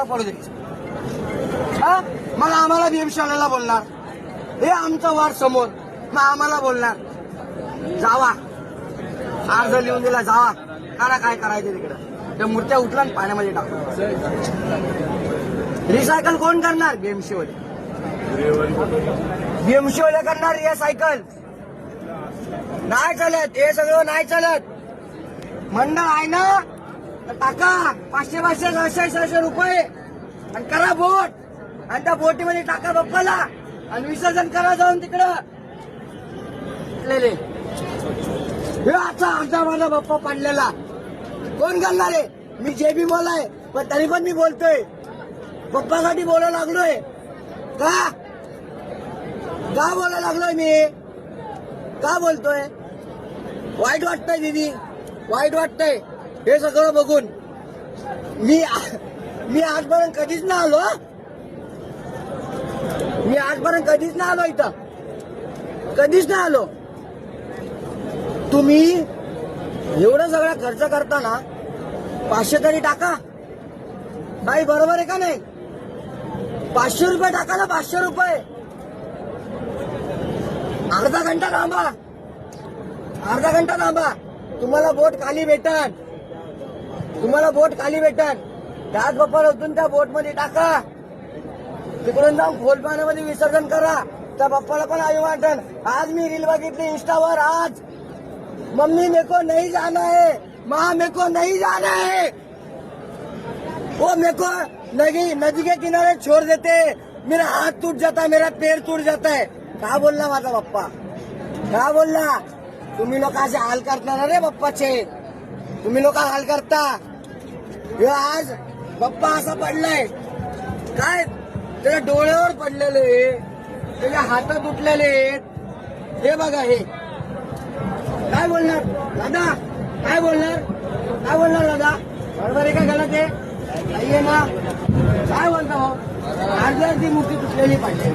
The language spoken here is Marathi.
आम्हाला पडू द्यायचं. हा मग आम्हाला बीएमशाळेला बोलणार, हे आमचं वार समोर, मग आम्हाला बोलणार जावा, अर्ज लिहून दिला जावा, करा काय करायचं तिकडं. त्या मूर्त्या उठला आणि पाण्यामध्ये टाकू. रिसायकल कोण करणार? बीएमसीवाले. बीएमसीवाले करणार रिसायकल. नाही चालत, हे सगळं नाही चालत. मंडळ आहे ना, तर टाका 500-500 600-600 रुपये आणि करा बोट, आणि त्या बोटीमध्ये टाका बाप्पाला आणि विसर्जन करा जाऊन तिकडं. हे आता आमचा माझा बाप्पा पडलेला कोण करणार आहे? मी जेबी बोलाय, पण तरी पण मी बोलतोय, बाप्पासाठी बोलायला लागलोय. का बोलायला लागलोय मी? का बोलतोय? वाईट वाटतंय दीदी, वाईट वाटतंय हे सगळं बघून. मी आजपर्यंत कधीच ना आलो, मी आजपर्यंत कधीच ना आलो इथं, कधीच ना आलो. तुम्ही एवढं सगळं खर्च करताना 500 तरी टाका. नाही बरोबर आहे का नाही? 500 रुपये टाका ना, 500 रुपये. अर्धा घंटा थांबा, अर्धा घंटा थांबा, तुम्हाला बोट खाली भेटन, तुम्हाला बोट खाली भेटन. त्याच बाप्पाला उतरून त्या बोटमध्ये टाका, तिकडून जाऊन खोल पाण्यामध्ये विसर्जन करा. त्या बाप्पाला पण अभिमान वाटन. आज मी रील बघितली इंस्टावर, आज मम्मी मेको नहीं जाना है, माँ मेको नहीं जाना है, वो मेको नदी के किनारे छोड़ देते, मेरा हाथ टूट जाता है, मेरा पैर टूट जाता है. का बोलला माझा बाप्पा, का बोलला? तुम्ही लोक असे हाल करता ना रे बाप्पाचे, तुम्ही लोक हाल करता. हे आज बाप्पा असा पडलाय, काय त्याच्या डोळ्यावर पडलेले, त्याच्या हात तुटलेले आहेत. हे बघा, हे काय बोलणार दादा? काय बोलणार? काय बोलणार दादा? बरोबर आहे का गलत आहे? नाहीये ना? काय बोलता हो? अर्धी मूर्ती तुटलेली पाहिजे.